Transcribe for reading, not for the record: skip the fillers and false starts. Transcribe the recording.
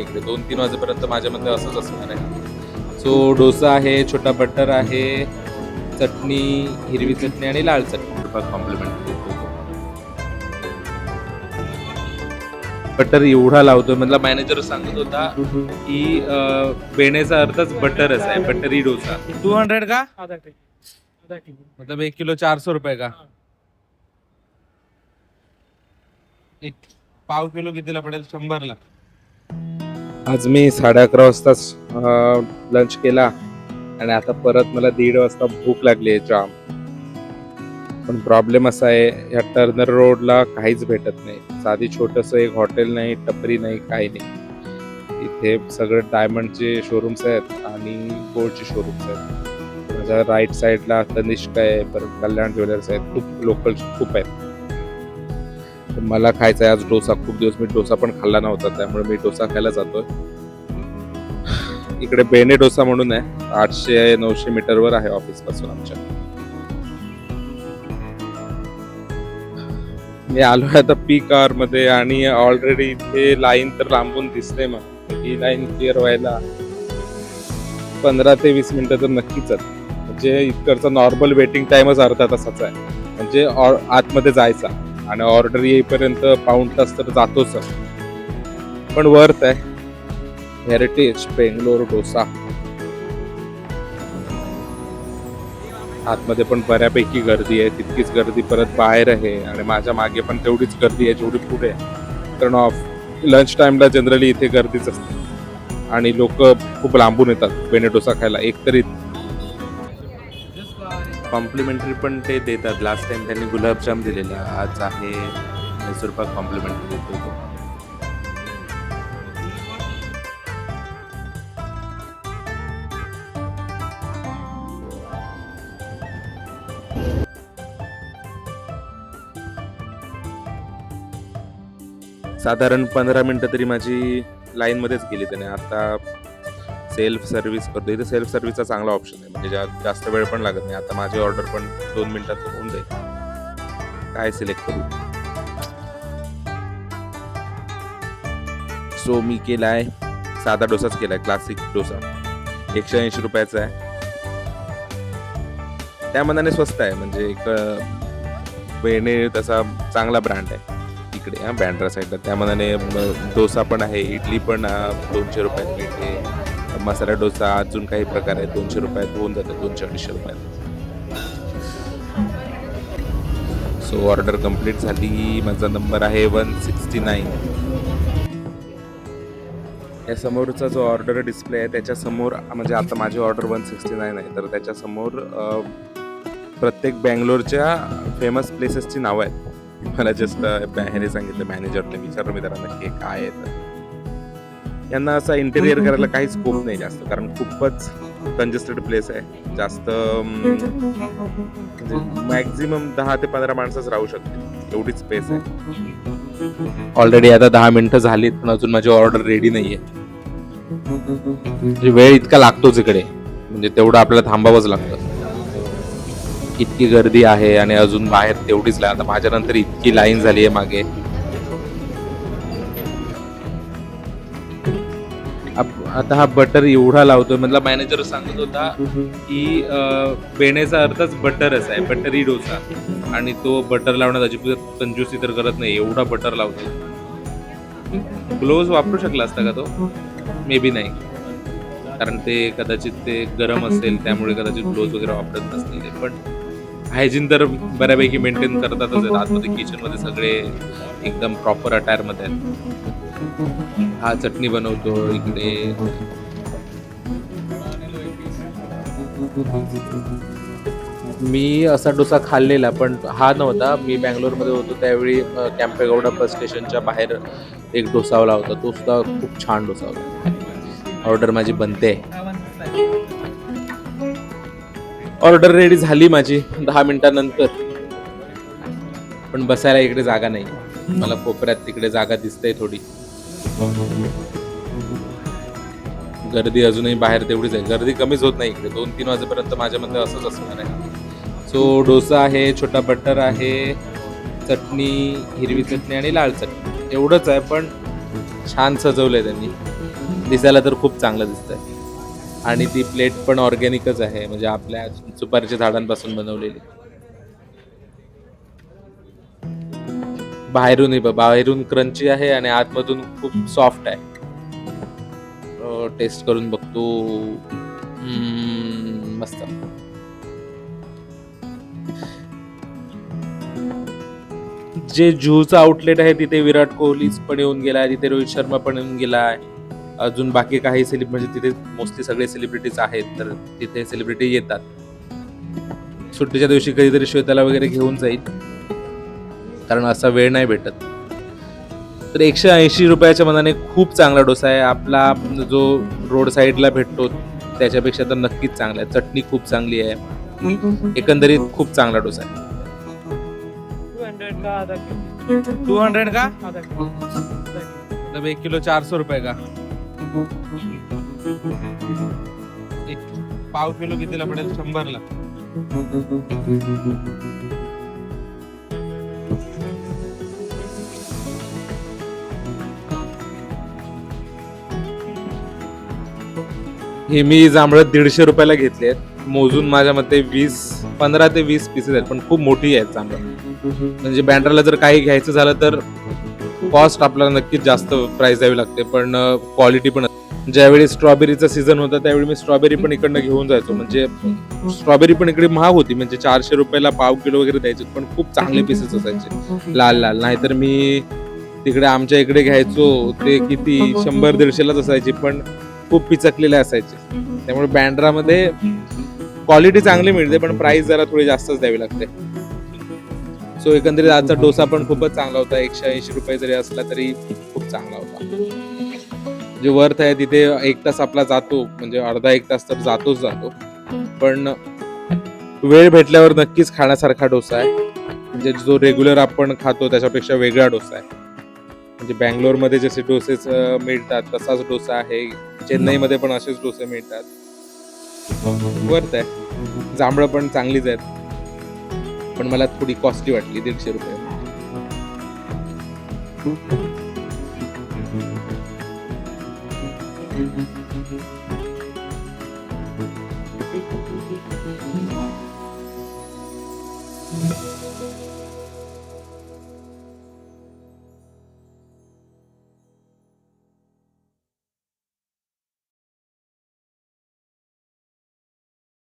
इकडे 2-3 वाजेपर्यंत माझ्या मते असंच असणार आहे. सो डोसा आहे, छोटा बटर आहे, चटणी, हिरवी चटणी आणि लाल चटणी कॉम्प्लिमेंट देतो. बटर एवढा लावतोय, मतलब मॅनेजर सांगत होता की बेण्याचा अर्थच बटरच आहे, बटरी डोसा. 200 का मतलब 1 किलो 400 रुपये का. एक पाव किलो कितीला पडेल? 100 ला. आज मी 11:30 वाजता लंच केला आणि आता परत मला 1:30 वाजता भूक लागली आहे जाम. पण प्रॉब्लेम असा आहे, या टर्नर रोडला काहीच भेटत नाही. साधी छोटंसं एक हॉटेल नाही, टपरी नाही, काही नाही. इथे सगळे डायमंडचे शोरूम्स आहेत आणि गोल्डचे शोरूम्स आहेत. माझ्या राईट साईडला तनिष्क आहे, परत कल्याण ज्वेलर्स आहेत, खूप लोकल खूप आहेत. तर मला खायचा आहे आज डोसा. खूप दिवस मी डोसा पण खाल्ला नव्हता, त्यामुळे मी डोसा खायला जातोय. इकडे बेने डोसा म्हणून आहे, 800-900 मीटरवर आहे ऑफिस पासून आमच्या. मी आलोय आता पीक आवर मध्ये आणि ऑलरेडी इथे लाईन तर लांबून दिसते. मग ही लाईन क्लिअर व्हायला 15 ते 20 मिनिटं तर नक्कीच आहेत. म्हणजे इकडचा नॉर्मल वेटिंग टाइमच अर्धा तासाचा आहे. म्हणजे आतमध्ये जायचा आणि ऑर्डर येईपर्यंत पाऊण तास तर जातोच, पण वर्थ आहे. हेरिटेज बेंगलोर डोसा. आतमध्ये पण बऱ्यापैकी गर्दी आहे, तितकीच गर्दी परत बाहेर आहे आणि माझ्या मागे पण तेवढीच गर्दी आहे जेवढी पुढे आहे. कारण लंच टाइमला जनरली इथे गर्दीच असते आणि लोक खूप लांबून येतात बेने डोसा खायला. एकतरी कॉम्प्लिमेंटरी पण ते देतात. लास्ट टाइम त्यांनी गुलाबजाम दिलेला, आज आहे मैसूर पाक कॉम्प्लिमेंटरी देतो. साधारण 15 मिनिटं तरी माझी लाईनमध्येच गेली त्याने. आता सेल्फ सर्व्हिस करतो. इथे सेल्फ सर्व्हिसचा चांगला ऑप्शन आहे, म्हणजे जास्त वेळ पण लागत नाही. आता माझी ऑर्डर पण 2 मिनिटात होऊन जाईल. काय सिलेक्ट करू? सो मी केलाय साधा डोसाच केलाय, क्लासिक डोसा. 180 रुपयाचा आहे. त्या मनाने स्वस्त आहे, म्हणजे एक बेणे तसा चांगला ब्रँड आहे इकडे बँड्रा साईडला. त्या मनाने डोसा पण आहे, इडली पण 200 रुपयात मिळते. मसाला डोसा अजून काही प्रकार आहेत, 200 रुपयात होऊन जातात, 200-250 रुपयात. सो ऑर्डर कंप्लीट झाली. माझा नंबर आहे 169. या समोरचा जो ऑर्डर डिस्प्ले आहे त्याच्या समोर, म्हणजे आता माझी ऑर्डर 169 आहे, तर त्याच्या समोर प्रत्येक बँगलोरच्या फेमस प्लेसेसची नावं आहेत. मला जस्ट ह्याने सांगितलं, मॅनेजरने विचारलं मी त्यांना नक्की काय आहे. तर यांना असं इंटेरियर करायला काही स्कोप नाही जास्त, कारण खूपच कंजेस्टेड प्लेस आहे. जास्त मॅक्झिमम 10 ते 15 माणसंच राहू शकते, एवढीच स्पेस आहे. ऑलरेडी आता 10 मिनिटं झालीत, पण अजून माझी ऑर्डर रेडी नाहीये. म्हणजे वेळ इतका लागतोच इकडे, म्हणजे तेवढं आपल्याला थांबावंच लागतं. इतकी गर्दी आहे आणि अजून बाहेर तेवढीच लाईन. आता माझ्या नंतर इतकी लाईन झाली आहे मागे. आता हा बटर एवढा लावतोय, मतलब मॅनेजर सांगत होता की बेण्याचा अर्थच बटरच आहे, बटरी डोसा. आणि तो बटर लावण्यात अजिबात कंजूसी तर करत नाही, एवढा बटर लावतो. ग्लोव्ज वापरू शकला असता का तो? मे बी नाही, कारण ते कदाचित ते गरम असेल, त्यामुळे कदाचित ग्लोव्ज वगैरे वापरत नसतील. पण हायजीन तर बऱ्यापैकी मेंटेन करतातच आहेत. आतमध्ये किचनमध्ये सगळे एकदम प्रॉपर अटायरमध्ये आहेत. हा चटणी बनवतो इकडे. मी असा डोसा खाल्लेला, पण हा नव्हता. मी बँगलोरमध्ये होतो त्यावेळी कॅम्पेगौडा बस स्टेशनच्या बाहेर एक डोसावाला होता, तो सुद्धा खूप छान डोसा होता. ऑर्डर माझी बनते. ऑर्डर रेडी झाली माझी 10 मिनिटांनंतर, पण बसायला इकडे जागा नाही. मला कोपऱ्यात तिकडे जागा दिसते थोडी. गर्दी अजूनही बाहेर तेवढीच आहे, गर्दी कमीच होत नाही इकडे. 2-3 वाजेपर्यंत माझ्या मते असंच असणार आहे. सो डोसा आहे, छोटा बटर आहे, चटणी, हिरवी चटणी आणि लाल चटणी एवढंच आहे, पण छान सजवलंय त्यांनी. दिसायला तर खूप चांगलं दिसतंय आणि ती प्लेट पण ऑर्गॅनिकच आहे, म्हणजे आपल्या सुपारीच्या झाडांपासून बनवलेली. बाहेरून क्रंची आहे आणि आतमधून खूप सॉफ्ट आहे. टेस्ट करून बघतो. मस्त. जे जुहूचं आउटलेट आहे तिथे विराट कोहली पण येऊन गेलाय, तिथे रोहित शर्मा पण येऊन गेलाय. अजून बाकी काही म्हणजे तिथे मोस्टली सगळे सेलिब्रिटीज आहेत, तर तिथे सेलिब्रिटी येतात. सुट्टीच्या दिवशी कधीतरी श्वेताला वगैरे घेऊन जाईल, कारण असा वेळ नाही भेटत. तर 180 रुपयाच्या मनाने खूप चांगला डोसा आहे. आपला जो रोड साईडला भेटतो त्याच्यापेक्षा तर नक्कीच चांगला आहे. चटणी खूप चांगली आहे. एकंदरीत खूप चांगला डोसा आहे. 200 का मतलब 1 किलो 400 रुपये का. एक पाव किलो कितीला पडेल? 100 ला. हे मी जांभळं 150 रुपयाला घेतले आहेत. मोजून माझ्या मते 15 ते 20 पीसेस आहेत, पण खूप मोठी आहेत जांभळं. म्हणजे बँड्राला जर काही घ्यायचं झालं तर कॉस्ट आपल्याला नक्कीच जास्त प्राइस द्यावी लागते, पण क्वालिटी पण. ज्यावेळी स्ट्रॉबेरीचा सीझन होता त्यावेळी मी स्ट्रॉबेरी पण इकडनं घेऊन जायचो. म्हणजे स्ट्रॉबेरी पण इकडे महाग होती, म्हणजे 400 रुपयाला पाव किलो वगैरे द्यायचे, पण खूप चांगले पीसेस असायचे लाल लाल. नाहीतर मी तिकडे आमच्या इकडे घ्यायचो ते किती 100-150 लाच असायचे, पण खूप पिचकलेले असायचे. त्यामुळे बँड्रामध्ये क्वालिटी चांगली मिळते, पण प्राइस जरा थोडी जास्तच द्यावी लागते. सो एकंदरीत आजचा डोसा पण खूपच चांगला होता. 180 रुपये जरी असला तरी खूप चांगला होता. जे वर्थ आहे तिथे 1 तास आपला जातो, म्हणजे अर्धा 1 तास तर जातोच जातो, पण वेळ भेटल्यावर नक्कीच खाण्यासारखा डोसा आहे. म्हणजे जो रेग्युलर आपण खातो त्याच्यापेक्षा वेगळा डोसा आहे. म्हणजे बँगलोरमध्ये जसे डोसेस मिळतात तसाच डोसा आहे. चेन्नईमध्ये पण असेच डोसे मिळतात. वर्थ आहे. जांभळं पण चांगलीच आहेत, पण मला थोडी कॉस्टली वाटली 150 रुपये.